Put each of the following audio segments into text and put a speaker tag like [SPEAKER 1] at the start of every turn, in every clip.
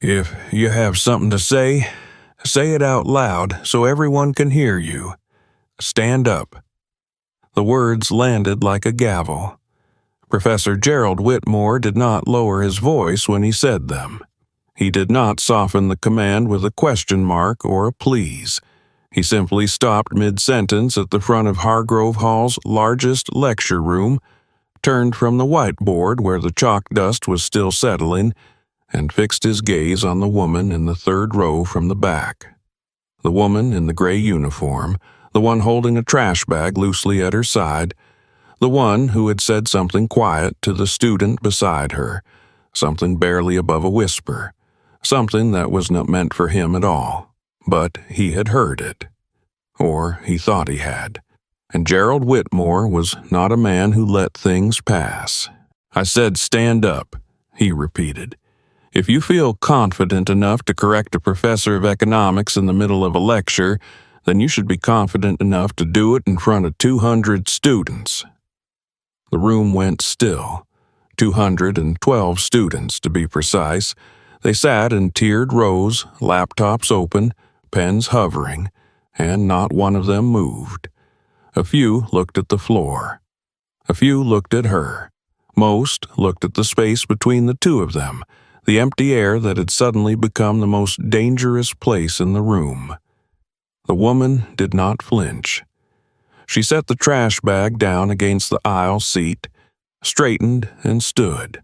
[SPEAKER 1] If you have something to say it out loud so everyone can hear you. Stand up." The words landed like a gavel. Professor Gerald Whitmore did not lower his voice when he said them. He did not soften the command with a question mark or a please. He simply stopped mid-sentence at the front of Hargrove Hall's largest lecture room, turned from the whiteboard where the chalk dust was still settling, and fixed his gaze on the woman in the third row from the back. The woman in the gray uniform, the one holding a trash bag loosely at her side, the one who had said something quiet to the student beside her, something barely above a whisper, something that was not meant for him at all, but he had heard it. Or he thought he had. And Gerald Whitmore was not a man who let things pass. "I said stand up," he repeated. "If you feel confident enough to correct a professor of economics in the middle of a lecture, then you should be confident enough to do it in front of 200 students." The room went still. 212 students, to be precise. They sat in tiered rows, laptops open, pens hovering, and not one of them moved. A few looked at the floor. A few looked at her. Most looked at the space between the two of them, the empty air that had suddenly become the most dangerous place in the room. The woman did not flinch. She set the trash bag down against the aisle seat, straightened, and stood.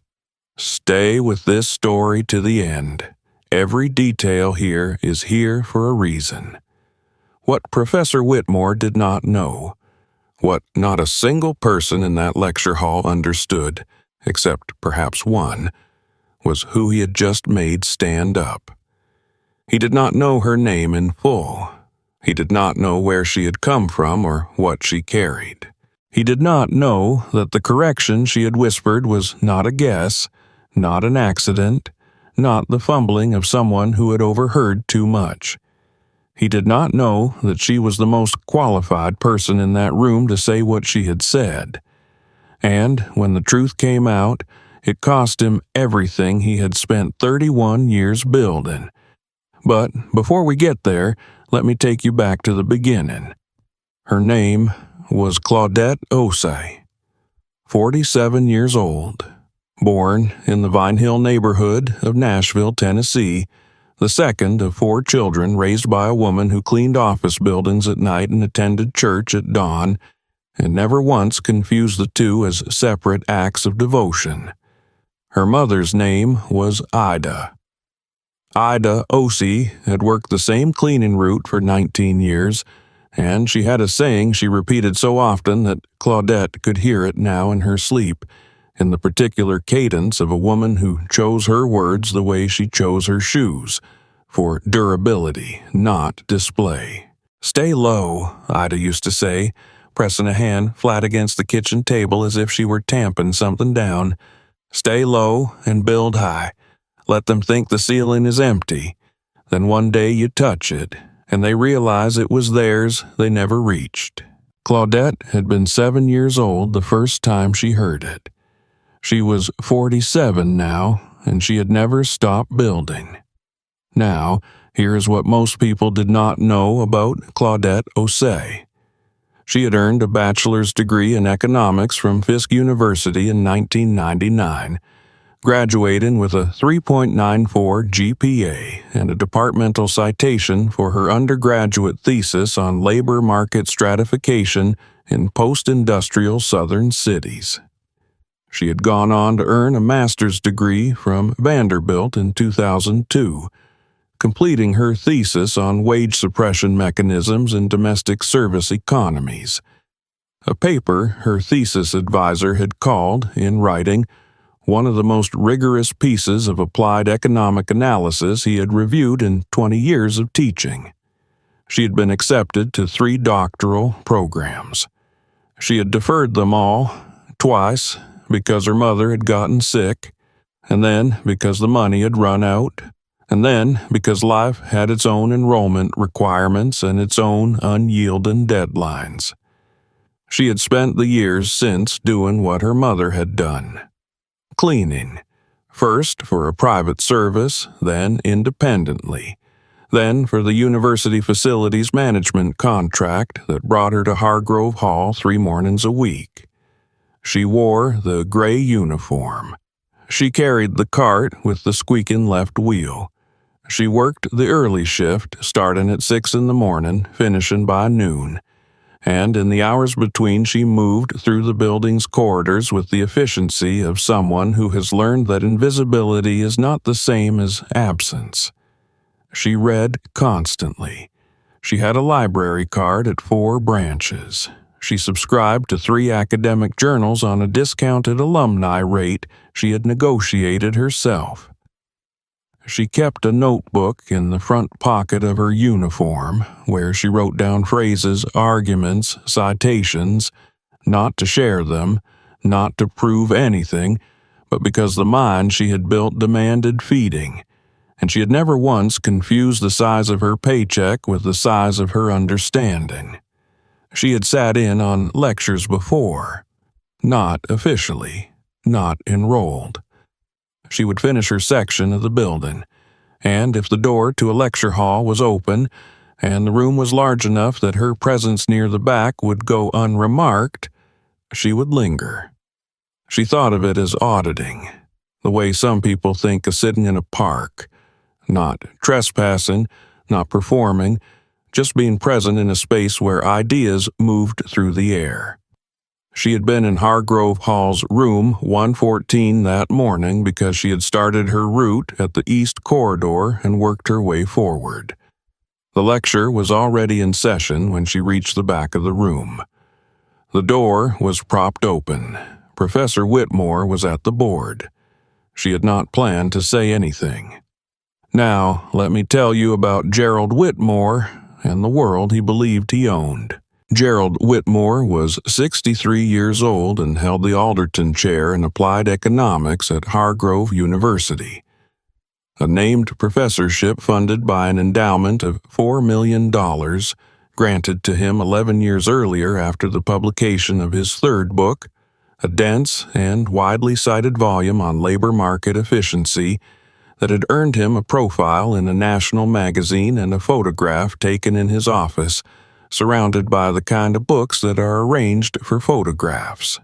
[SPEAKER 1] "Stay with this story to the end. Every detail here is here for a reason." What Professor Whitmore did not know, what not a single person in that lecture hall understood, except perhaps one, was who he had just made stand up. He did not know her name in full. He did not know where she had come from or what she carried. He did not know that the correction she had whispered was not a guess, not an accident, not the fumbling of someone who had overheard too much. He did not know that she was the most qualified person in that room to say what she had said. And when the truth came out, it cost him everything he had spent 31 years building. But before we get there, let me take you back to the beginning. Her name was Claudette Osei, 47 years old, born in the Vine Hill neighborhood of Nashville, Tennessee, the second of 4 children raised by a woman who cleaned office buildings at night and attended church at dawn, and never once confused the two as separate acts of devotion. Her mother's name was Ida. Ida Osei had worked the same cleaning route for 19 years, and she had a saying she repeated so often that Claudette could hear it now in her sleep, in the particular cadence of a woman who chose her words the way she chose her shoes, for durability, not display. "Stay low," Ida used to say, pressing a hand flat against the kitchen table as if she were tamping something down. "Stay low and build high. Let them think the ceiling is empty. Then one day you touch it, and they realize it was theirs they never reached." Claudette had been 7 years old the first time she heard it. She was 47 now, and she had never stopped building. Now, here is what most people did not know about Claudette Osei. She had earned a bachelor's degree in economics from Fisk University in 1999, graduating with a 3.94 GPA and a departmental citation for her undergraduate thesis on labor market stratification in post-industrial southern cities. She had gone on to earn a master's degree from Vanderbilt in 2002, completing her thesis on wage suppression mechanisms in domestic service economies, a paper her thesis advisor had called, in writing, one of the most rigorous pieces of applied economic analysis he had reviewed in 20 years of teaching. She had been accepted to 3 doctoral programs. She had deferred them all, twice, because her mother had gotten sick, and then because the money had run out, and then because life had its own enrollment requirements and its own unyielding deadlines. She had spent the years since doing what her mother had done. Cleaning, first for a private service, then independently, then for the university facilities management contract that brought her to Hargrove Hall 3 mornings a week. She wore the gray uniform. She carried the cart with the squeaking left wheel. She worked the early shift, starting at 6 in the morning, finishing by noon. And in the hours between, she moved through the building's corridors with the efficiency of someone who has learned that invisibility is not the same as absence. She read constantly. She had a library card at 4 branches. She subscribed to 3 academic journals on a discounted alumni rate she had negotiated herself. She kept a notebook in the front pocket of her uniform, where she wrote down phrases, arguments, citations, not to share them, not to prove anything, but because the mind she had built demanded feeding, and she had never once confused the size of her paycheck with the size of her understanding. She had sat in on lectures before, not officially, not enrolled. She would finish her section of the building, and if the door to a lecture hall was open, and the room was large enough that her presence near the back would go unremarked, she would linger. She thought of it as auditing, the way some people think of sitting in a park, not trespassing, not performing, just being present in a space where ideas moved through the air. She had been in Hargrove Hall's room 114 that morning because she had started her route at the east corridor and worked her way forward. The lecture was already in session when she reached the back of the room. The door was propped open. Professor Whitmore was at the board. She had not planned to say anything. Now, let me tell you about Gerald Whitmore and the world he believed he owned. Gerald Whitmore was 63 years old and held the Alderton Chair in Applied Economics at Hargrove University, a named professorship funded by an endowment of $4 million granted to him 11 years earlier after the publication of his 3rd book, a dense and widely cited volume on labor market efficiency that had earned him a profile in a national magazine and a photograph taken in his office, surrounded by the kind of books that are arranged for photographs.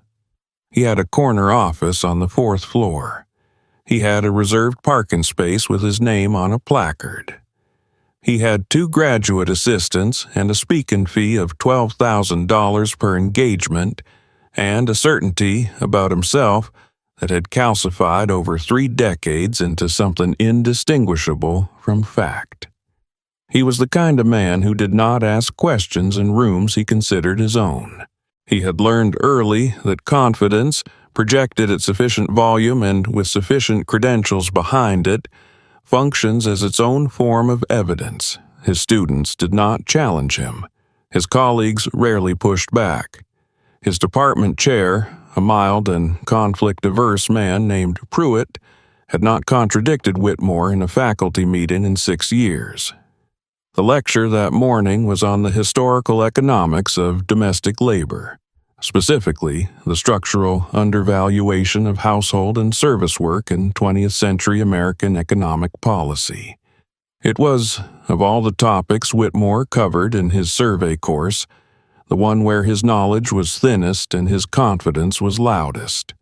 [SPEAKER 1] He had a corner office on the 4th floor. He had a reserved parking space with his name on a placard. He had 2 graduate assistants and a speaking fee of $12,000 per engagement, and a certainty about himself that had calcified over 3 decades into something indistinguishable from fact. He was the kind of man who did not ask questions in rooms he considered his own. He had learned early that confidence, projected at sufficient volume and with sufficient credentials behind it, functions as its own form of evidence. His students did not challenge him. His colleagues rarely pushed back. His department chair, a mild and conflict-averse man named Pruitt, had not contradicted Whitmore in a faculty meeting in 6 years. The lecture that morning was on the historical economics of domestic labor, specifically the structural undervaluation of household and service work in 20th century American economic policy. It was, of all the topics Whitmore covered in his survey course, the one where his knowledge was thinnest and his confidence was loudest.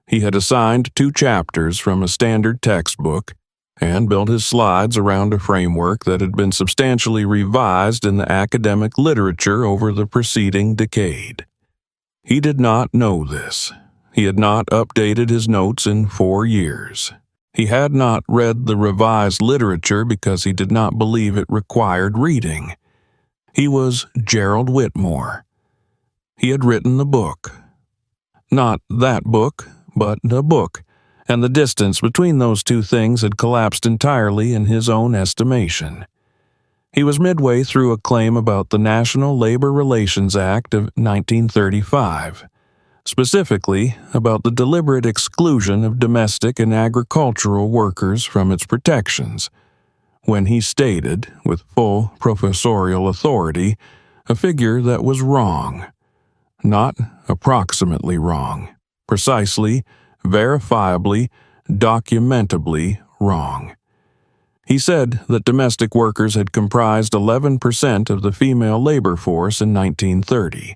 [SPEAKER 1] He had assigned 2 chapters from a standard textbook and built his slides around a framework that had been substantially revised in the academic literature over the preceding decade. He did not know this. He had not updated his notes in 4 years. He had not read the revised literature because he did not believe it required reading. He was Gerald Whitmore. He had written the book. Not that book, but a book, and the distance between those 2 things had collapsed entirely in his own estimation. He was midway through a claim about the National Labor Relations Act of 1935, specifically about the deliberate exclusion of domestic and agricultural workers from its protections, when he stated, with full professorial authority, a figure that was wrong. Not approximately wrong. Precisely, verifiably, documentably wrong. He said that domestic workers had comprised 11% of the female labor force in 1930.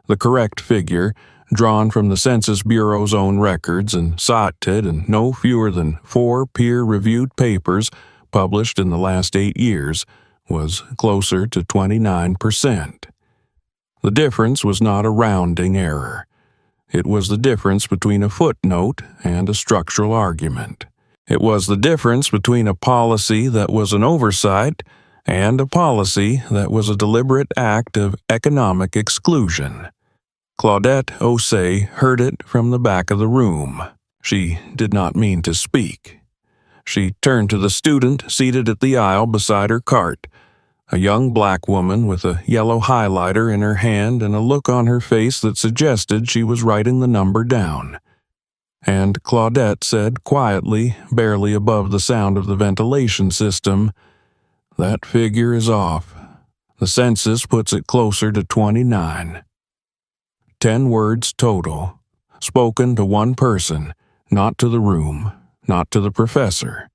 [SPEAKER 1] The correct figure, drawn from the Census Bureau's own records and cited in no fewer than 4 peer-reviewed papers published in the last 8 years, was closer to 29%. The difference was not a rounding error. It was the difference between a footnote and a structural argument. It was the difference between a policy that was an oversight and a policy that was a deliberate act of economic exclusion. Claudette Osei heard it from the back of the room. She did not mean to speak. She turned to the student seated at the aisle beside her cart, a young black woman with a yellow highlighter in her hand and a look on her face that suggested she was writing the number down. And Claudette said quietly, barely above the sound of the ventilation system, "That figure is off. The census puts it closer to 29. 10 words total, spoken to one person, not to the room, not to the professor.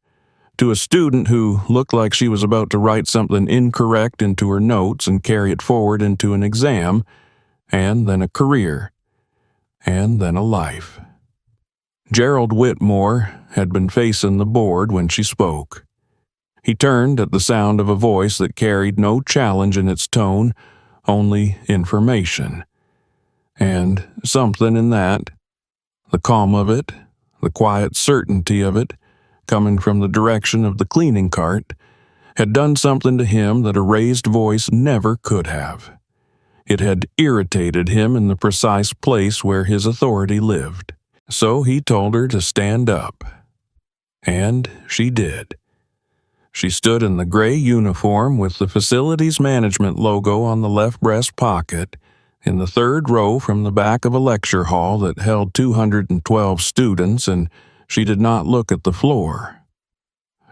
[SPEAKER 1] To a student who looked like she was about to write something incorrect into her notes and carry it forward into an exam, and then a career, and then a life. Gerald Whitmore had been facing the board when she spoke. He turned at the sound of a voice that carried no challenge in its tone, only information. And something in that, the calm of it, the quiet certainty of it, coming from the direction of the cleaning cart, had done something to him that a raised voice never could have. It had irritated him in the precise place where his authority lived. So he told her to stand up. And she did. She stood in the gray uniform with the facilities management logo on the left breast pocket, in the third row from the back of a lecture hall that held 212 students, and she did not look at the floor.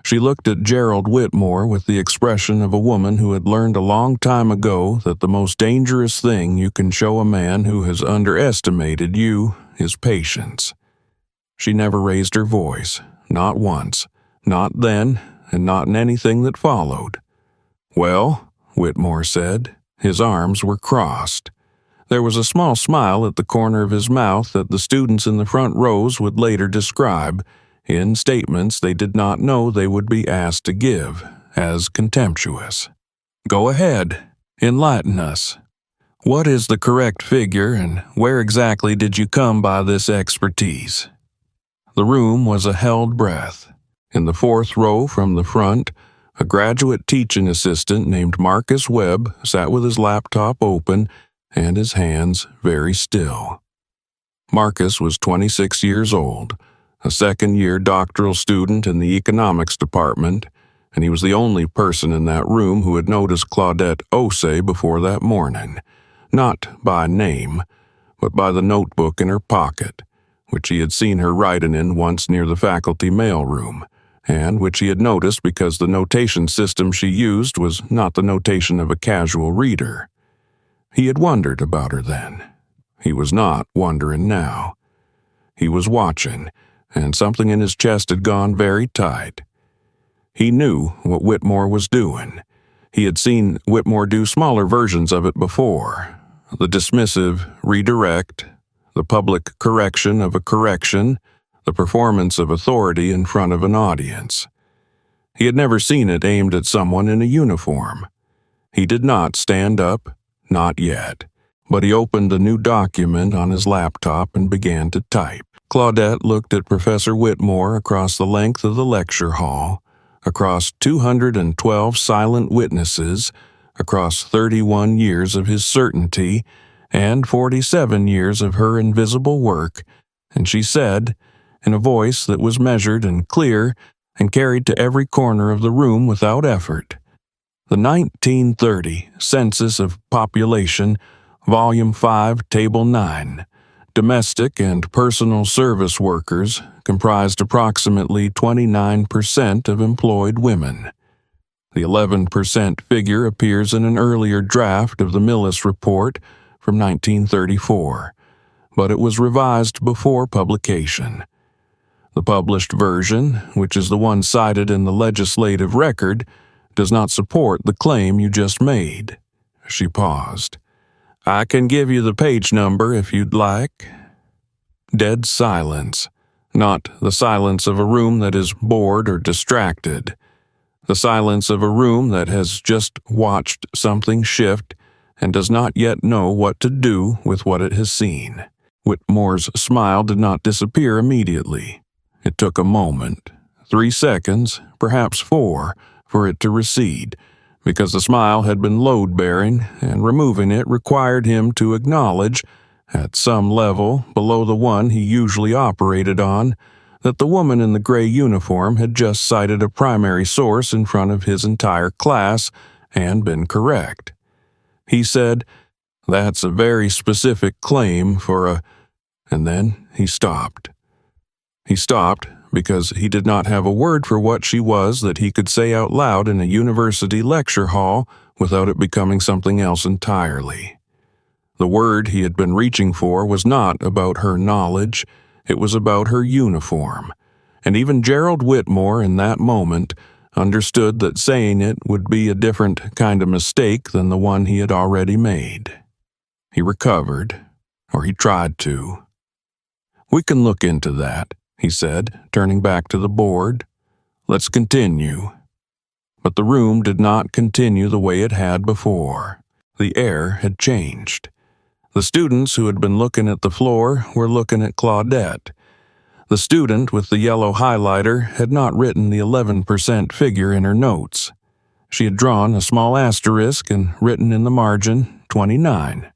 [SPEAKER 1] She looked at Gerald Whitmore with the expression of a woman who had learned a long time ago that the most dangerous thing you can show a man who has underestimated you is patience. She never raised her voice, not once, not then, and not in anything that followed. "Well," Whitmore said. His arms were crossed. There was a small smile at the corner of his mouth that the students in the front rows would later describe, in statements they did not know they would be asked to give, as contemptuous. "Go ahead. Enlighten us. What is the correct figure, and where exactly did you come by this expertise?" The room was a held breath. In the fourth row from the front, a graduate teaching assistant named Marcus Webb sat with his laptop open and his hands very still. Marcus was 26 years old, a second-year doctoral student in the economics department, and he was the only person in that room who had noticed Claudette Osei before that morning, not by name, but by the notebook in her pocket, which he had seen her writing in once near the faculty mailroom, and which he had noticed because the notation system she used was not the notation of a casual reader. He had wondered about her then. He was not wondering now. He was watching, and something in his chest had gone very tight. He knew what Whitmore was doing. He had seen Whitmore do smaller versions of it before. The dismissive redirect, the public correction of a correction, the performance of authority in front of an audience. He had never seen it aimed at someone in a uniform. He did not stand up, not yet, but he opened a new document on his laptop and began to type. Claudette looked at Professor Whitmore across the length of the lecture hall, across 212 silent witnesses, across 31 years of his certainty, and 47 years of her invisible work, and she said, in a voice that was measured and clear and carried to every corner of the room without effort, "The 1930 Census of Population, Volume 5, Table 9, domestic and personal service workers comprised approximately 29% of employed women. The 11% figure appears in an earlier draft of the Millis Report from 1934, but it was revised before publication. The published version, which is the one cited in the legislative record, does not support the claim you just made." She paused. "I can give you the page number if you'd like." Dead silence. Not the silence of a room that is bored or distracted. The silence of a room that has just watched something shift and does not yet know what to do with what it has seen. Whitmore's smile did not disappear immediately. It took a moment, 3 seconds, perhaps 4, for it to recede, because the smile had been load-bearing, and removing it required him to acknowledge, at some level below the one he usually operated on, that the woman in the gray uniform had just cited a primary source in front of his entire class and been correct. He said, "That's a very specific claim for a—" and then he stopped. He stopped because he did not have a word for what she was that he could say out loud in a university lecture hall without it becoming something else entirely. The word he had been reaching for was not about her knowledge, it was about her uniform, and even Gerald Whitmore in that moment understood that saying it would be a different kind of mistake than the one he had already made. He recovered, or he tried to. "We can look into that," he said, turning back to the board. "Let's continue." But the room did not continue the way it had before. The air had changed. The students who had been looking at the floor were looking at Claudette. The student with the yellow highlighter had not written the 11% figure in her notes. She had drawn a small asterisk and written in the margin 29, ?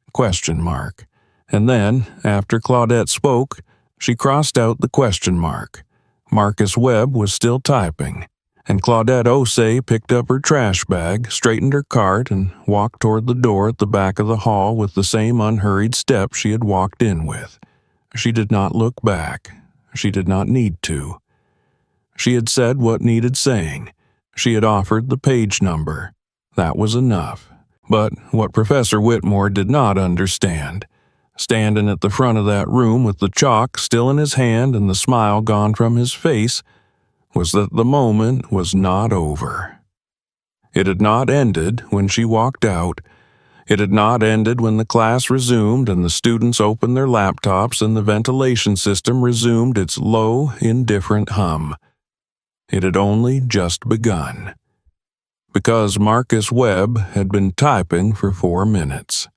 [SPEAKER 1] And then, after Claudette spoke, she crossed out the question mark. Marcus Webb was still typing, and Claudette Osei picked up her trash bag, straightened her cart, and walked toward the door at the back of the hall with the same unhurried step she had walked in with. She did not look back. She did not need to. She had said what needed saying. She had offered the page number. That was enough. But what Professor Whitmore did not understand, standing at the front of that room with the chalk still in his hand and the smile gone from his face, was that the moment was not over. It had not ended when she walked out. It had not ended when the class resumed and the students opened their laptops and the ventilation system resumed its low, indifferent hum. It had only just begun. Because Marcus Webb had been typing for 4 minutes.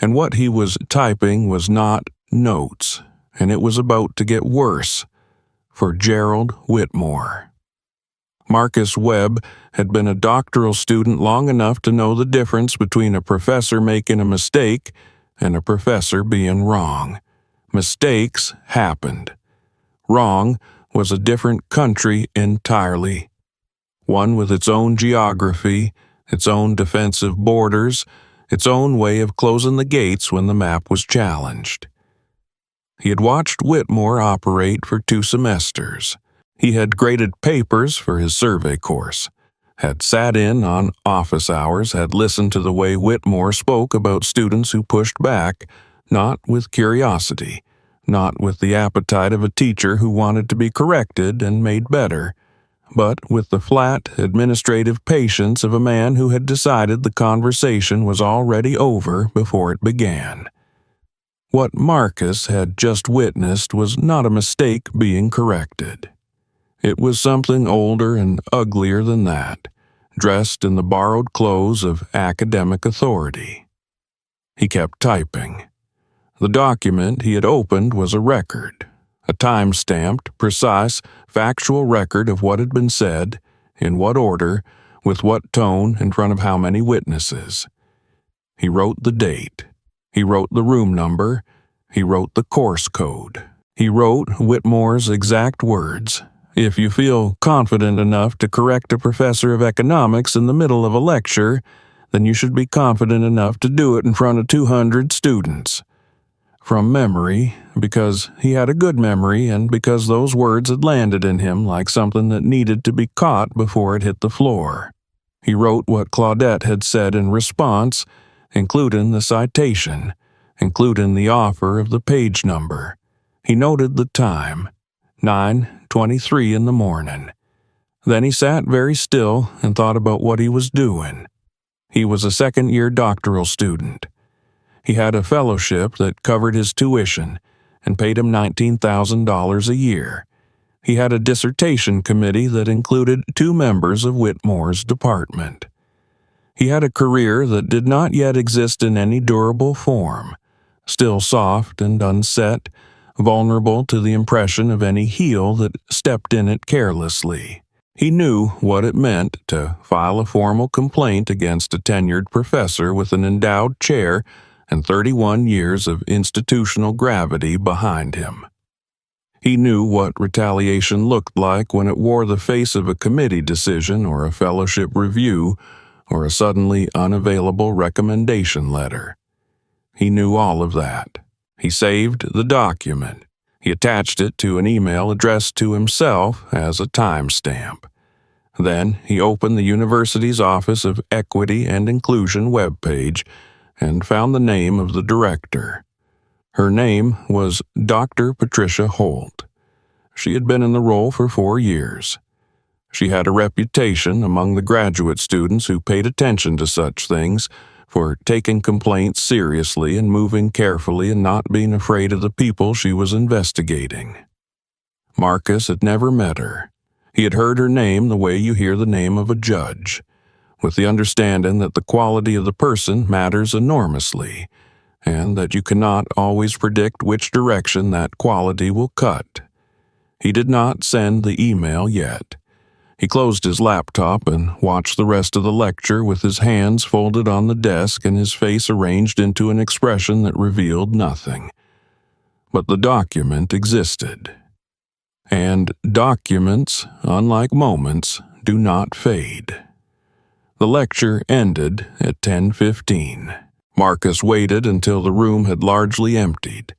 [SPEAKER 1] And what he was typing was not notes, and it was about to get worse for Gerald Whitmore. Marcus Webb had been a doctoral student long enough to know the difference between a professor making a mistake and a professor being wrong. Mistakes happened. Wrong was a different country entirely. One with its own geography, its own defensive borders, its own way of closing the gates when the map was challenged. He had watched Whitmore operate for 2 semesters. He had graded papers for his survey course, had sat in on office hours, had listened to the way Whitmore spoke about students who pushed back, not with curiosity, not with the appetite of a teacher who wanted to be corrected and made better, but with the flat, administrative patience of a man who had decided the conversation was already over before it began. What Marcus had just witnessed was not a mistake being corrected. It was something older and uglier than that, dressed in the borrowed clothes of academic authority. He kept typing. The document he had opened was a record, a time-stamped, precise, factual record of what had been said, in what order, with what tone, in front of how many witnesses. He wrote the date. He wrote the room number. He wrote the course code. He wrote Whitmore's exact words. "If you feel confident enough to correct a professor of economics in the middle of a lecture, then you should be confident enough to do it in front of 200 students. From memory, because he had a good memory and because those words had landed in him like something that needed to be caught before it hit the floor. He wrote what Claudette had said in response, including the citation, including the offer of the page number. He noted the time, 9:23 in the morning. Then he sat very still and thought about what he was doing. He was a second-year doctoral student. He had a fellowship that covered his tuition and paid him $19,000 a year. He had a dissertation committee that included 2 members of Whitmore's department. He had a career that did not yet exist in any durable form, still soft and unset, vulnerable to the impression of any heel that stepped in it carelessly. He knew what it meant to file a formal complaint against a tenured professor with an endowed chair and 31 years of institutional gravity behind him. He knew what retaliation looked like when it wore the face of a committee decision or a fellowship review or a suddenly unavailable recommendation letter. He knew all of that. He saved the document. He attached it to an email addressed to himself as a timestamp. Then he opened the university's Office of Equity and Inclusion webpage and found the name of the director. Her name was Dr. Patricia Holt. She had been in the role for 4 years. She had a reputation among the graduate students who paid attention to such things for taking complaints seriously and moving carefully and not being afraid of the people she was investigating. Marcus had never met her. He had heard her name the way you hear the name of a judge, with the understanding that the quality of the person matters enormously, and that you cannot always predict which direction that quality will cut. He did not send the email yet. He closed his laptop and watched the rest of the lecture with his hands folded on the desk and his face arranged into an expression that revealed nothing. But the document existed. And documents, unlike moments, do not fade. The lecture ended at 10:15. Marcus waited until the room had largely emptied,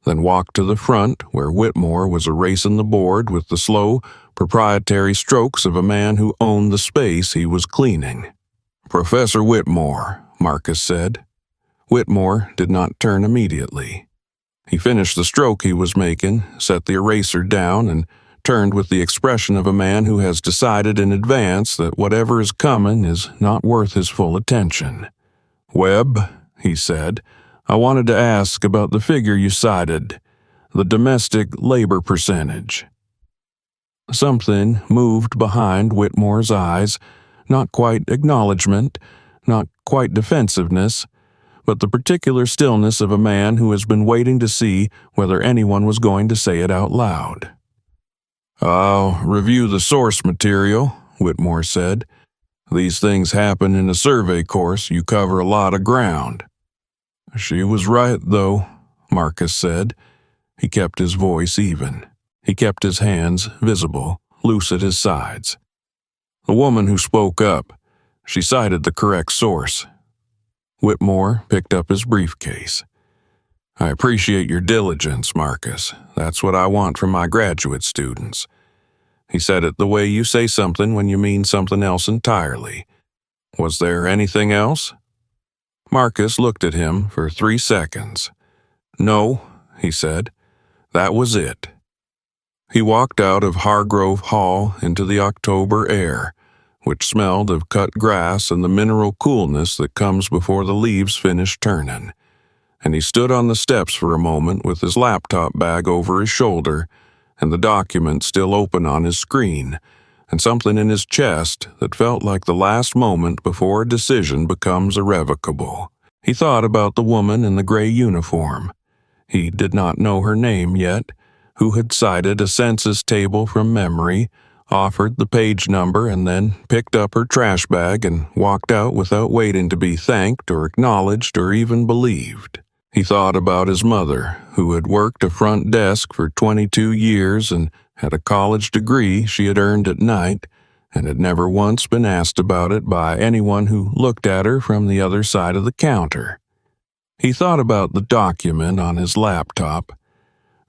[SPEAKER 1] then walked to the front where Whitmore was erasing the board with the slow, proprietary strokes of a man who owned the space he was cleaning. "Professor Whitmore," Marcus said. Whitmore did not turn immediately. He finished the stroke he was making, set the eraser down, and turned with the expression of a man who has decided in advance that whatever is coming is not worth his full attention. "Webb," he said, "I wanted to ask about the figure you cited, the domestic labor percentage." Something moved behind Whitmore's eyes, not quite acknowledgement, not quite defensiveness, but the particular stillness of a man who has been waiting to see whether anyone was going to say it out loud. "I'll review the source material," Whitmore said. "These things happen in a survey course. You cover a lot of ground." "She was right, though," Marcus said. He kept his voice even. He kept his hands visible, loose at his sides. "The woman who spoke up, she cited the correct source." Whitmore picked up his briefcase. "I appreciate your diligence, Marcus. That's what I want from my graduate students." He said it the way you say something when you mean something else entirely. "Was there anything else?" Marcus looked at him for 3 seconds. "No," he said. "That was it." He walked out of Hargrove Hall into the October air, which smelled of cut grass and the mineral coolness that comes before the leaves finish turning. And he stood on the steps for a moment with his laptop bag over his shoulder and the document still open on his screen, and something in his chest that felt like the last moment before a decision becomes irrevocable. He thought about the woman in the gray uniform. He did not know her name yet, who had cited a census table from memory, offered the page number, and then picked up her trash bag and walked out without waiting to be thanked or acknowledged or even believed. He thought about his mother, who had worked a front desk for 22 years and had a college degree she had earned at night, and had never once been asked about it by anyone who looked at her from the other side of the counter. He thought about the document on his laptop.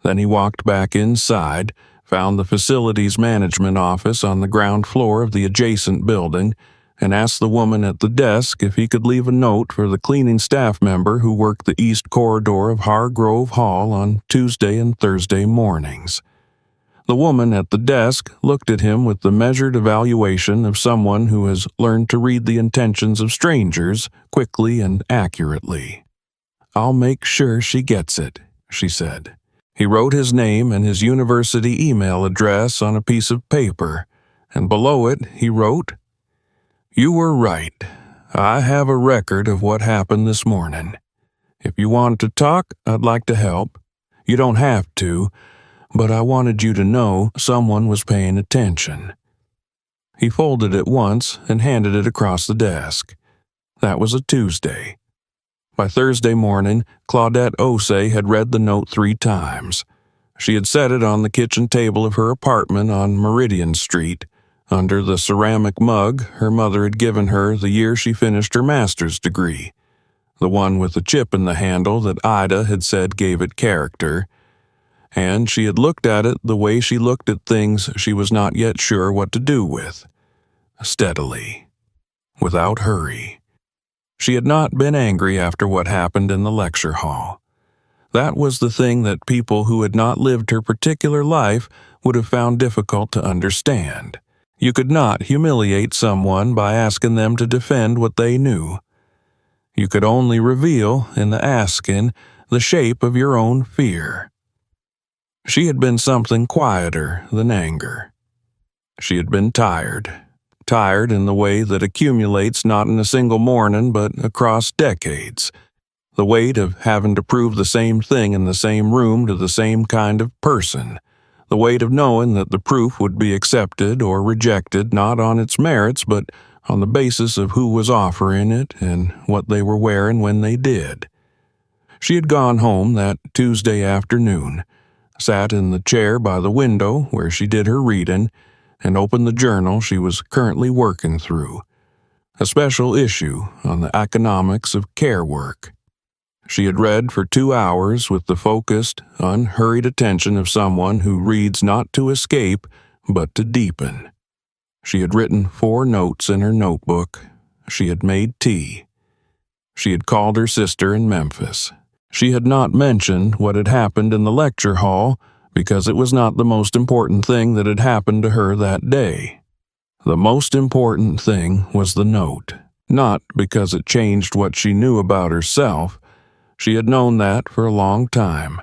[SPEAKER 1] Then he walked back inside, found the facilities management office on the ground floor of the adjacent building, and asked the woman at the desk if he could leave a note for the cleaning staff member who worked the east corridor of Hargrove Hall on Tuesday and Thursday mornings. The woman at the desk looked at him with the measured evaluation of someone who has learned to read the intentions of strangers quickly and accurately. "I'll make sure she gets it," she said. He wrote his name and his university email address on a piece of paper, and below it he wrote, "You were right. I have a record of what happened this morning. If you want to talk, I'd like to help. You don't have to, but I wanted you to know someone was paying attention." He folded it once and handed it across the desk. That was a Tuesday. By Thursday morning, Claudette Osei had read the note 3 times. She had set it on the kitchen table of her apartment on Meridian Street, under the ceramic mug her mother had given her the year she finished her master's degree, the one with the chip in the handle that Ida had said gave it character. And she had looked at it the way she looked at things she was not yet sure what to do with, steadily, without hurry. She had not been angry after what happened in the lecture hall. That was the thing that people who had not lived her particular life would have found difficult to understand. You could not humiliate someone by asking them to defend what they knew. You could only reveal, in the asking, the shape of your own fear. She had been something quieter than anger. She had been tired in the way that accumulates not in a single morning but across decades. The weight of having to prove the same thing in the same room to the same kind of person. The weight of knowing that the proof would be accepted or rejected not on its merits but on the basis of who was offering it and what they were wearing when they did. She had gone home that Tuesday afternoon, sat in the chair by the window where she did her reading, and opened the journal she was currently working through, a special issue on the economics of care work. She had read for 2 hours with the focused, unhurried attention of someone who reads not to escape, but to deepen. She had written 4 notes in her notebook. She had made tea. She had called her sister in Memphis. She had not mentioned what had happened in the lecture hall because it was not the most important thing that had happened to her that day. The most important thing was the note, not because it changed what she knew about herself. She had known that for a long time,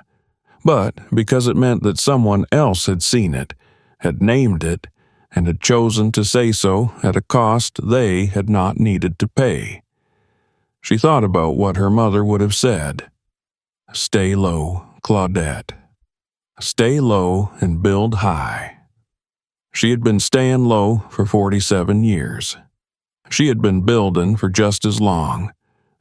[SPEAKER 1] but because it meant that someone else had seen it, had named it, and had chosen to say so at a cost they had not needed to pay. She thought about what her mother would have said. "Stay low, Claudette. Stay low and build high." She had been staying low for 47 years. She had been building for just as long,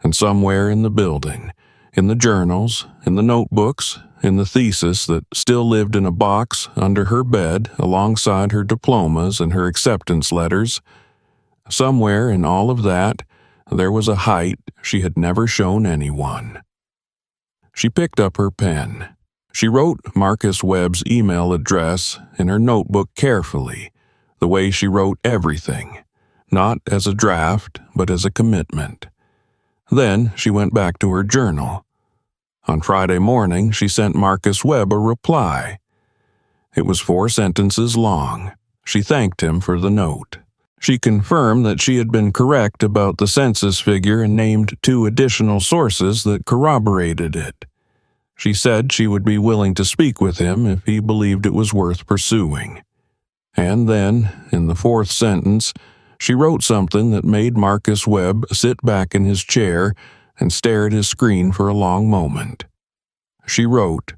[SPEAKER 1] and somewhere in the building, in the journals, in the notebooks, in the thesis that still lived in a box under her bed alongside her diplomas and her acceptance letters, somewhere in all of that, there was a height she had never shown anyone. She picked up her pen. She wrote Marcus Webb's email address in her notebook carefully, the way she wrote everything, not as a draft, but as a commitment. Then she went back to her journal. On Friday morning, she sent Marcus Webb a reply. It was 4 sentences long. She thanked him for the note. She confirmed that she had been correct about the census figure and named 2 additional sources that corroborated it. She said she would be willing to speak with him if he believed it was worth pursuing. And then, in the 4th sentence, she wrote something that made Marcus Webb sit back in his chair and stare at his screen for a long moment. She wrote,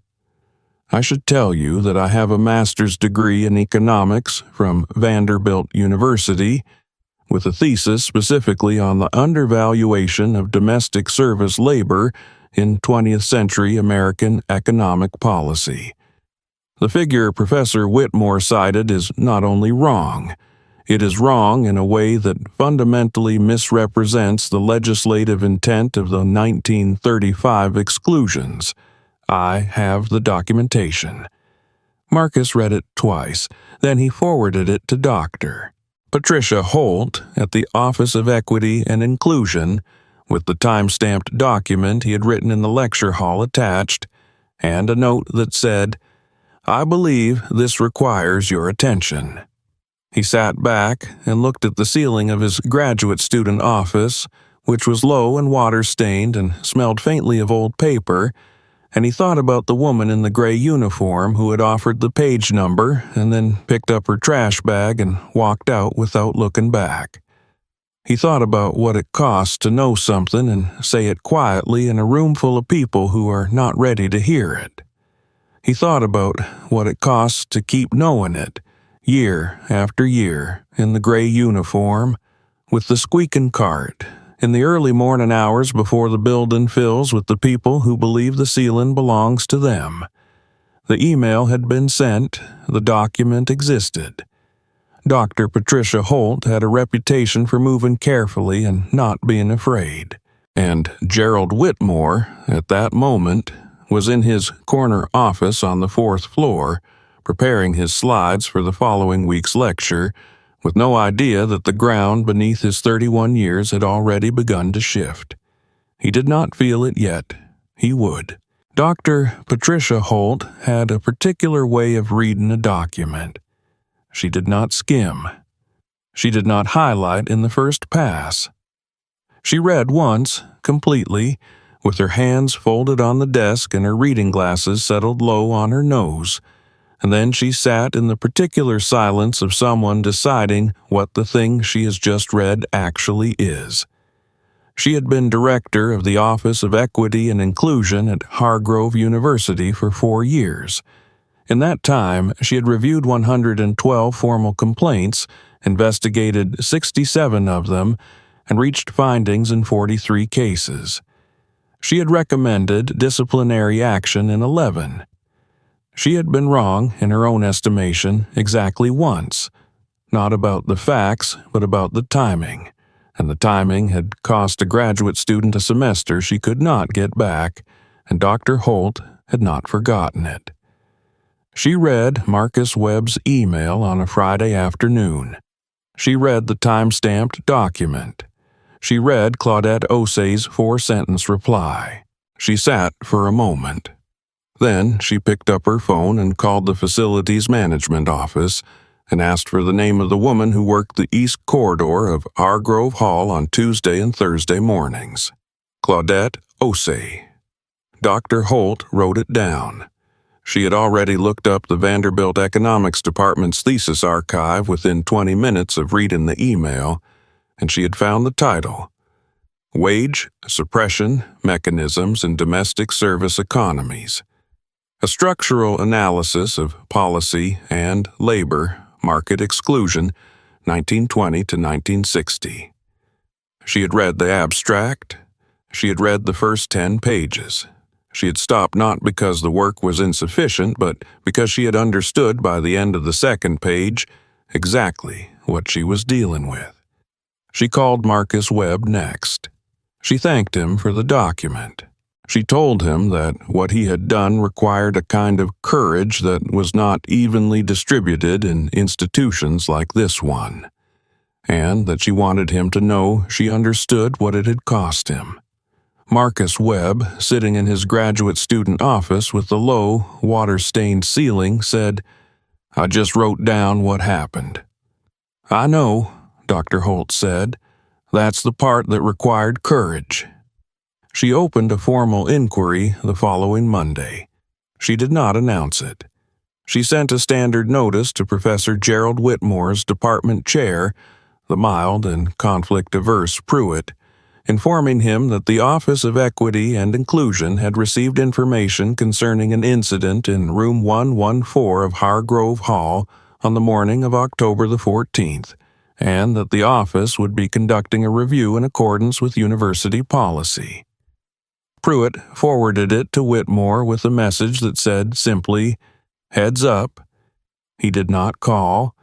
[SPEAKER 1] "I should tell you that I have a master's degree in economics from Vanderbilt University, with a thesis specifically on the undervaluation of domestic service labor in 20th century American economic policy. The figure Professor Whitmore cited is not only wrong, it is wrong in a way that fundamentally misrepresents the legislative intent of the 1935 exclusions. I have the documentation." Marcus read it twice, then he forwarded it to Dr. Patricia Holt at the Office of Equity and Inclusion, with the time-stamped document he had written in the lecture hall attached, and a note that said, I believe this requires your attention." He sat back and looked at the ceiling of his graduate student office, which was low and water-stained and smelled faintly of old paper, and he thought about the woman in the gray uniform who had offered the page number and then picked up her trash bag and walked out without looking back. He thought about what it costs to know something and say it quietly in a room full of people who are not ready to hear it. He thought about what it costs to keep knowing it, year after year, in the gray uniform, with the squeaking cart, in the early morning hours before the building fills with the people who believe the ceiling belongs to them. The email had been sent, the document existed. Dr. Patricia Holt had a reputation for moving carefully and not being afraid, and Gerald Whitmore, at that moment, was in his corner office on the 4th floor, preparing his slides for the following week's lecture, with no idea that the ground beneath his 31 years had already begun to shift. He did not feel it yet. He would. Dr. Patricia Holt had a particular way of reading a document. She did not skim. She did not highlight in the first pass. She read once, completely, with her hands folded on the desk and her reading glasses settled low on her nose, and then she sat in the particular silence of someone deciding what the thing she has just read actually is. She had been director of the Office of Equity and Inclusion at Hargrove University for 4 years. In that time, she had reviewed 112 formal complaints, investigated 67 of them, and reached findings in 43 cases. She had recommended disciplinary action in 11. She had been wrong, in her own estimation, exactly once, not about the facts, but about the timing, and the timing had cost a graduate student a semester she could not get back, and Dr. Holt had not forgotten it. She read Marcus Webb's email on a Friday afternoon. She read the time-stamped document. She read Claudette Osei's 4-sentence reply. She sat for a moment. Then she picked up her phone and called the facilities management office and asked for the name of the woman who worked the east corridor of Hargrove Hall on Tuesday and Thursday mornings. Claudette Osei. Dr. Holt wrote it down. She had already looked up the Vanderbilt Economics Department's thesis archive within 20 minutes of reading the email, and she had found the title, Wage Suppression Mechanisms in Domestic Service Economies, a structural analysis of policy and labor market exclusion, 1920 to 1960. She had read the abstract. She had read the first 10 pages. She had stopped not because the work was insufficient, but because she had understood by the end of the second page exactly what she was dealing with. She called Marcus Webb next. She thanked him for the document. She told him that what he had done required a kind of courage that was not evenly distributed in institutions like this one, and that she wanted him to know she understood what it had cost him. Marcus Webb, sitting in his graduate student office with the low, water-stained ceiling, said, "I just wrote down what happened." "I know," Dr. Holt said. "That's the part that required courage." She opened a formal inquiry the following Monday. She did not announce it. She sent a standard notice to Professor Gerald Whitmore's department chair, the mild and conflict-averse Pruitt, informing him that the Office of Equity and Inclusion had received information concerning an incident in room 114 of Hargrove Hall on the morning of October the 14th, and that the office would be conducting a review in accordance with university policy. Pruitt forwarded it to Whitmore with a message that said simply, "Heads up." He did not call.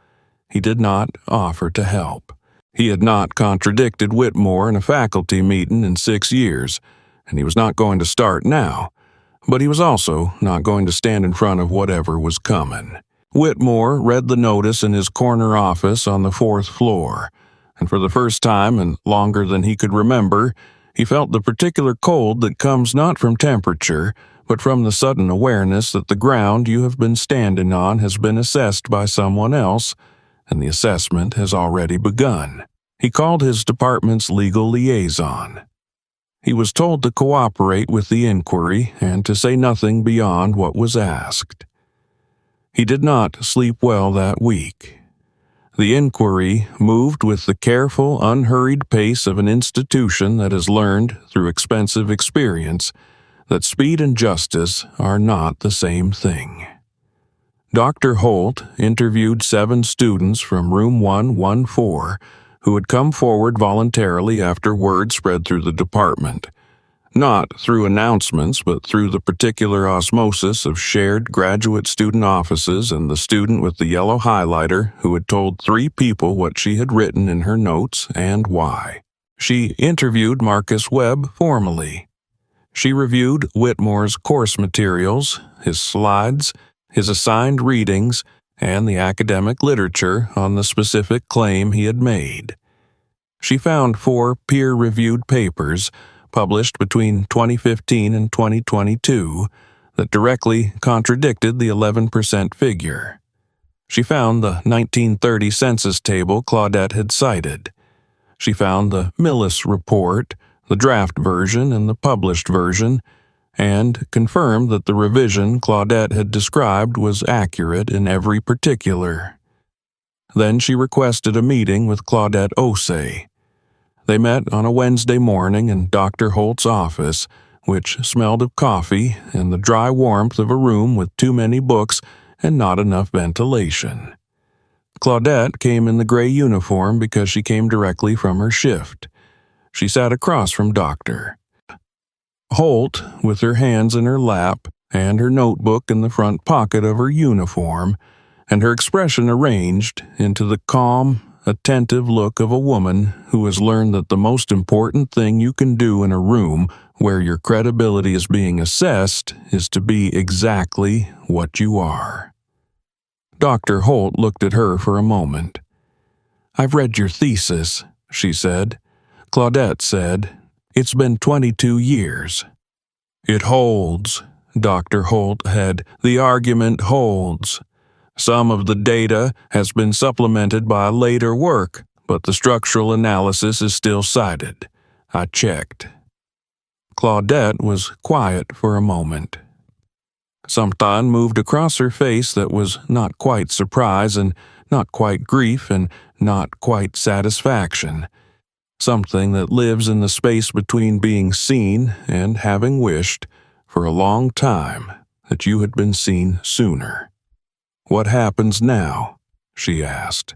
[SPEAKER 1] He did not offer to help. He had not contradicted Whitmore in a faculty meeting in 6 years, and he was not going to start now, but he was also not going to stand in front of whatever was coming. Whitmore read the notice in his corner office on the 4th floor, and for the first time and longer than he could remember, he felt the particular cold that comes not from temperature, but from the sudden awareness that the ground you have been standing on has been assessed by someone else, and the assessment has already begun. He called his department's legal liaison. He was told to cooperate with the inquiry and to say nothing beyond what was asked. He did not sleep well that week. The inquiry moved with the careful, unhurried pace of an institution that has learned, through expensive experience, that speed and justice are not the same thing. Dr. Holt interviewed 7 students from room 114 who had come forward voluntarily after word spread through the department, not through announcements but through the particular osmosis of shared graduate student offices and the student with the yellow highlighter who had told 3 people what she had written in her notes and why. She interviewed Marcus Webb formally. She reviewed Whitmore's course materials, his slides, his assigned readings, and the academic literature on the specific claim he had made. She found 4 peer-reviewed papers published between 2015 and 2022 that directly contradicted the 11% figure. She found the 1930 census table Claudette had cited. She found the Millis report, the draft version and the published version, and confirmed that the revision Claudette had described was accurate in every particular. Then she requested a meeting with Claudette Osei. They met on a Wednesday morning in Dr. Holt's office, which smelled of coffee and the dry warmth of a room with too many books and not enough ventilation. Claudette came in the gray uniform because she came directly from her shift. She sat across from Dr. Holt, with her hands in her lap and her notebook in the front pocket of her uniform, and her expression arranged into the calm, attentive look of a woman who has learned that the most important thing you can do in a room where your credibility is being assessed is to be exactly what you are. Dr. Holt looked at her for a moment. "I've read your thesis," she said. Claudette said, "It's been 22 years. "It holds," Dr. Holt had. "The argument holds. Some of the data has been supplemented by later work, but the structural analysis is still cited. I checked." Claudette was quiet for a moment. Something moved across her face that was not quite surprise and not quite grief and not quite satisfaction. Something that lives in the space between being seen and having wished, for a long time, that you had been seen sooner. "What happens now?" she asked.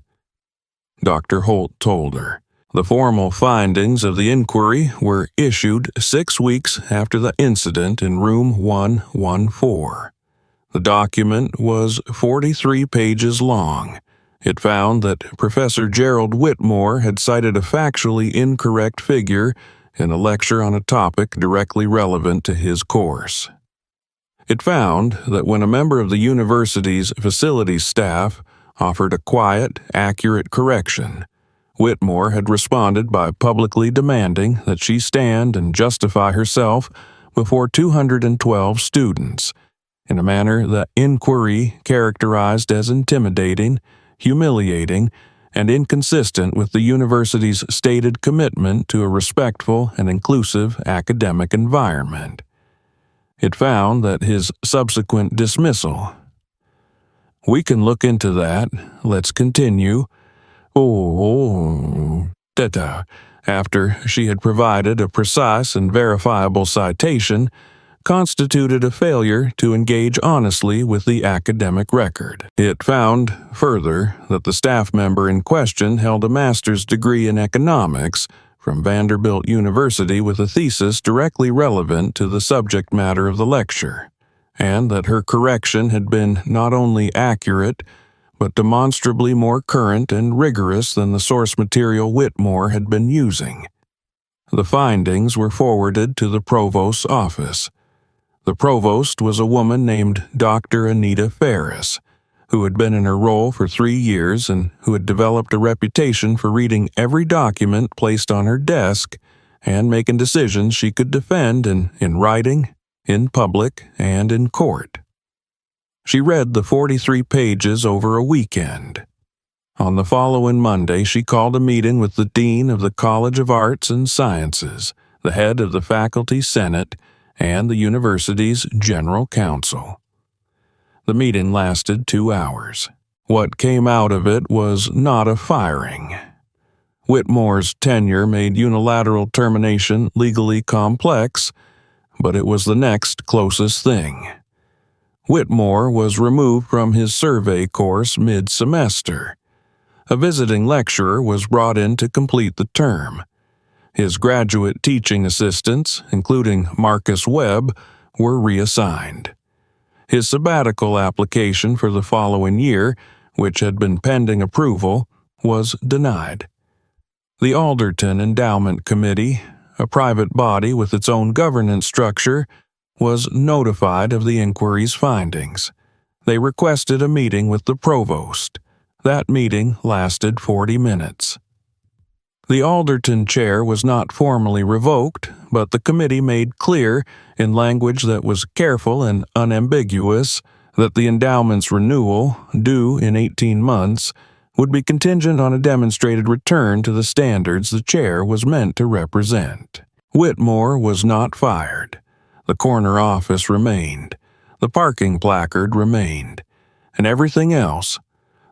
[SPEAKER 1] Dr. Holt told her. The formal findings of the inquiry were issued 6 weeks after the incident in room 114. The document was 43 pages long. It found that Professor Gerald Whitmore had cited a factually incorrect figure in a lecture on a topic directly relevant to his course. It found that when a member of the university's facilities staff offered a quiet, accurate correction, Whitmore had responded by publicly demanding that she stand and justify herself before 212 students, in a manner the inquiry characterized as intimidating, humiliating, and inconsistent with the university's stated commitment to a respectful and inclusive academic environment. It found that his subsequent dismissal. "We can look into that. Let's continue." After she had provided a precise and verifiable citation, constituted a failure to engage honestly with the academic record. It found, further, that the staff member in question held a master's degree in economics from Vanderbilt University with a thesis directly relevant to the subject matter of the lecture, and that her correction had been not only accurate, but demonstrably more current and rigorous than the source material Whitmore had been using. The findings were forwarded to the provost's office. The provost was a woman named Dr. Anita Ferris, who had been in her role for 3 years and who had developed a reputation for reading every document placed on her desk and making decisions she could defend in writing in public and in court. She read the 43 pages over a weekend. On the following Monday, she called a meeting with the Dean of the College of Arts and Sciences, the head of the Faculty Senate, and the university's General Council. The meeting lasted 2 hours. What came out of it was not a firing. Whitmore's tenure made unilateral termination legally complex, but it was the next closest thing. Whitmore was removed from his survey course mid-semester. A visiting lecturer was brought in to complete the term. His graduate teaching assistants, including Marcus Webb, were reassigned. His sabbatical application for the following year, which had been pending approval, was denied. The Alderton Endowment Committee, a private body with its own governance structure, was notified of the inquiry's findings. They requested a meeting with the provost. That meeting lasted 40 minutes. The Alderton chair was not formally revoked, but the committee made clear, in language that was careful and unambiguous, that the endowment's renewal, due in 18 months, would be contingent on a demonstrated return to the standards the chair was meant to represent. Whitmore was not fired. The corner office remained. The parking placard remained. And everything else,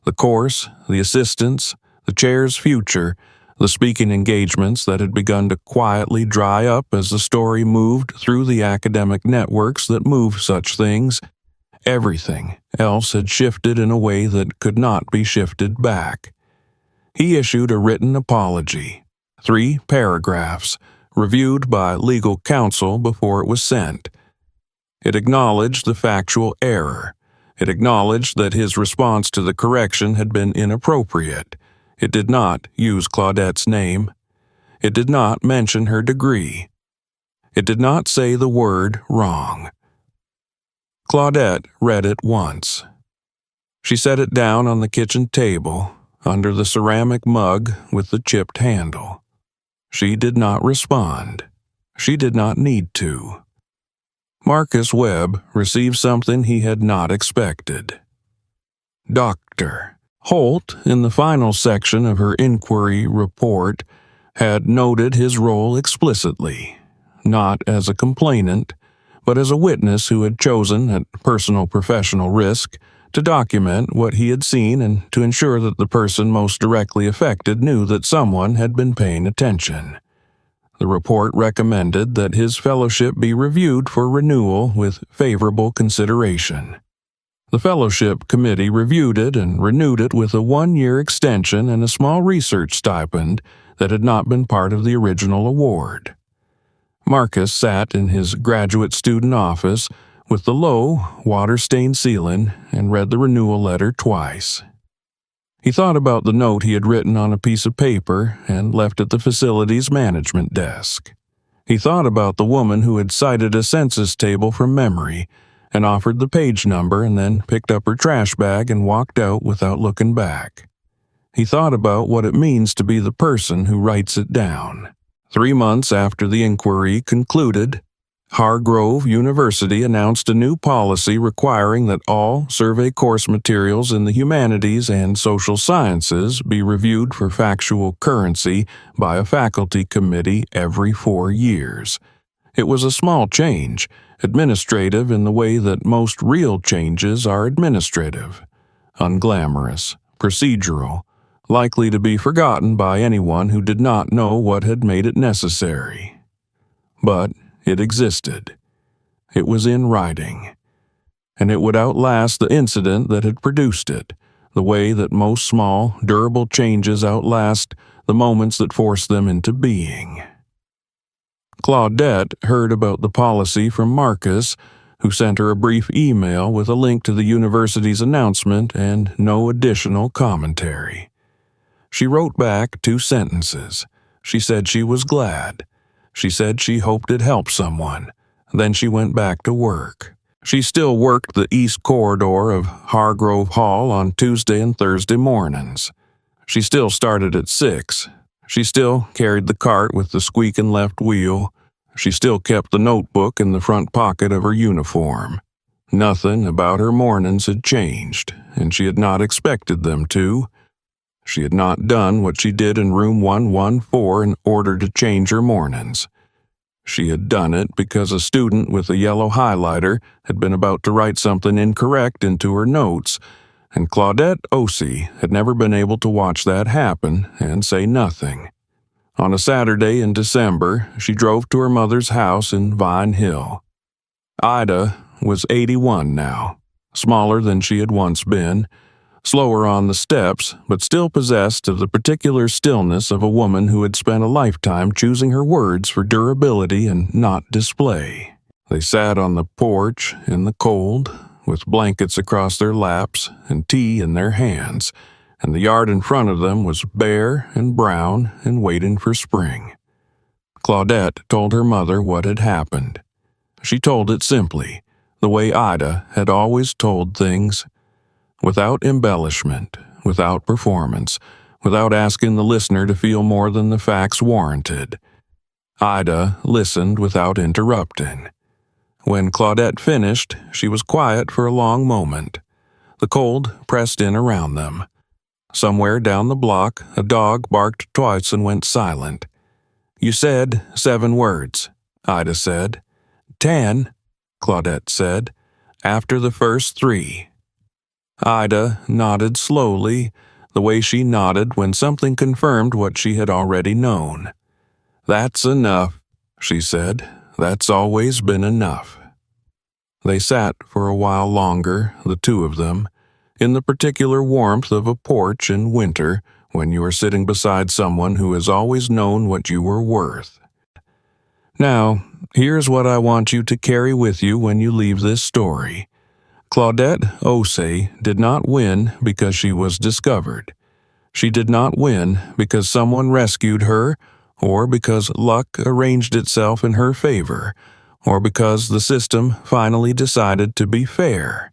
[SPEAKER 1] the course, the assistants, the chair's future, the speaking engagements that had begun to quietly dry up as the story moved through the academic networks that move such things, everything else had shifted in a way that could not be shifted back. He issued a written apology, 3 paragraphs, reviewed by legal counsel before it was sent. It acknowledged the factual error. It acknowledged that his response to the correction had been inappropriate. It did not use Claudette's name. It did not mention her degree. It did not say the word wrong. Claudette read it once. She set it down on the kitchen table, under the ceramic mug with the chipped handle. She did not respond. She did not need to. Marcus Webb received something he had not expected. Dr. Holt, in the final section of her inquiry report, had noted his role explicitly, not as a complainant, but as a witness who had chosen, at personal professional risk, to document what he had seen and to ensure that the person most directly affected knew that someone had been paying attention. The report recommended that his fellowship be reviewed for renewal with favorable consideration. The fellowship committee reviewed it and renewed it with a 1-year extension and a small research stipend that had not been part of the original award. Marcus sat in his graduate student office with the low, water-stained ceiling and read the renewal letter twice. He thought about the note he had written on a piece of paper and left at the facility's management desk. He thought about the woman who had cited a census table from memory and offered the page number and then picked up her trash bag and walked out without looking back. He thought about what it means to be the person who writes it down. 3 months after the inquiry concluded, Hargrove University announced a new policy requiring that all survey course materials in the humanities and social sciences be reviewed for factual currency by a faculty committee every 4 years. It was a small change, administrative in the way that most real changes are administrative, unglamorous, procedural, likely to be forgotten by anyone who did not know what had made it necessary. But it existed. It was in writing. And it would outlast the incident that had produced it, the way that most small, durable changes outlast the moments that force them into being. Claudette heard about the policy from Marcus, who sent her a brief email with a link to the university's announcement and no additional commentary. She wrote back 2 sentences. She said she was glad. She said she hoped it helped someone. Then she went back to work. She still worked the east corridor of Hargrove Hall on Tuesday and Thursday mornings. She still started at 6. She still carried the cart with the squeaking left wheel. She still kept the notebook in the front pocket of her uniform. Nothing about her mornings had changed, and she had not expected them to. She had not done what she did in room 114 in order to change her mornings. She had done it because a student with a yellow highlighter had been about to write something incorrect into her notes, and Claudette Osei had never been able to watch that happen and say nothing. On a Saturday in December, she drove to her mother's house in Vine Hill. Ida was 81 now, smaller than she had once been, slower on the steps, but still possessed of the particular stillness of a woman who had spent a lifetime choosing her words for durability and not display. They sat on the porch in the cold, with blankets across their laps and tea in their hands, and the yard in front of them was bare and brown and waiting for spring. Claudette told her mother what had happened. She told it simply, the way Ida had always told things, without embellishment, without performance, without asking the listener to feel more than the facts warranted. Ida listened without interrupting. When Claudette finished, she was quiet for a long moment. The cold pressed in around them. Somewhere down the block, a dog barked twice and went silent. "You said 7 words," Ida said. "10," Claudette said, "after the first 3. Ida nodded slowly, the way she nodded when something confirmed what she had already known. "That's enough," she said. "That's always been enough." They sat for a while longer, the two of them, in the particular warmth of a porch in winter when you are sitting beside someone who has always known what you were worth. Now, here's what I want you to carry with you when you leave this story. Claudette Osei did not win because she was discovered. She did not win because someone rescued her, or because luck arranged itself in her favor, or because the system finally decided to be fair.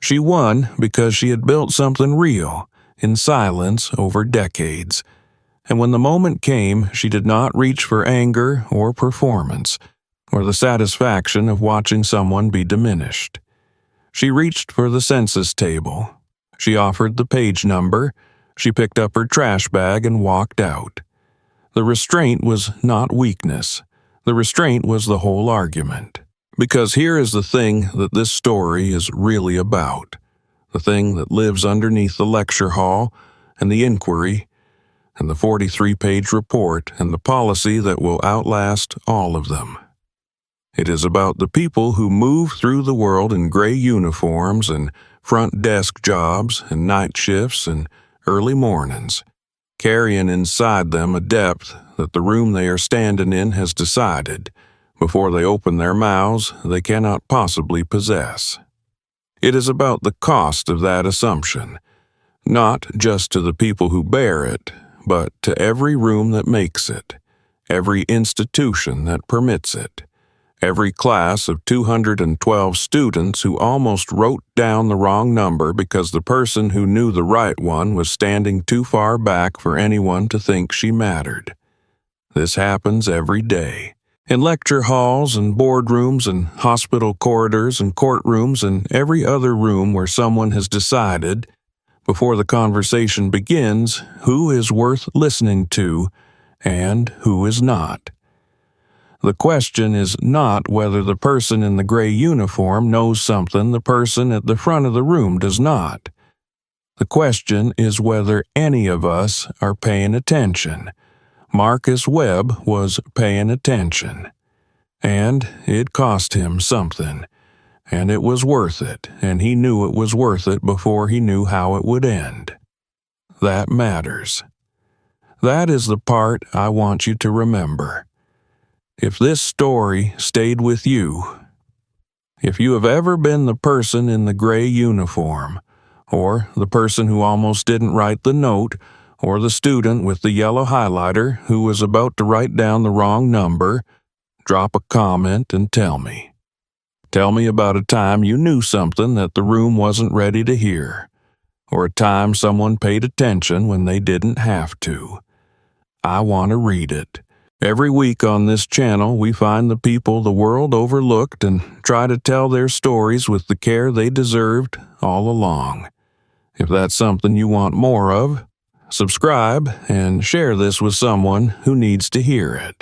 [SPEAKER 1] She won because she had built something real, in silence over decades, and when the moment came, she did not reach for anger or performance, or the satisfaction of watching someone be diminished. She reached for the census table. She offered the page number. She picked up her trash bag and walked out. The restraint was not weakness. The restraint was the whole argument. Because here is the thing that this story is really about, the thing that lives underneath the lecture hall and the inquiry and the 43-page report and the policy that will outlast all of them. It is about the people who move through the world in gray uniforms and front desk jobs and night shifts and early mornings, carrying inside them a depth that the room they are standing in has decided, before they open their mouths, they cannot possibly possess. It is about the cost of that assumption, not just to the people who bear it, but to every room that makes it, every institution that permits it, every class of 212 students who almost wrote down the wrong number because the person who knew the right one was standing too far back for anyone to think she mattered. This happens every day. In lecture halls and boardrooms and hospital corridors and courtrooms and every other room where someone has decided, before the conversation begins, who is worth listening to and who is not. The question is not whether the person in the gray uniform knows something the person at the front of the room does not. The question is whether any of us are paying attention. Marcus Webb was paying attention. And it cost him something. And it was worth it, and he knew it was worth it before he knew how it would end. That matters. That is the part I want you to remember. If this story stayed with you, if you have ever been the person in the gray uniform, or the person who almost didn't write the note, or the student with the yellow highlighter who was about to write down the wrong number, drop a comment and tell me. Tell me about a time you knew something that the room wasn't ready to hear, or a time someone paid attention when they didn't have to. I want to read it, Every week on this channel, we find the people the world overlooked and try to tell their stories with the care they deserved all along. If that's something you want more of, subscribe and share this with someone who needs to hear it.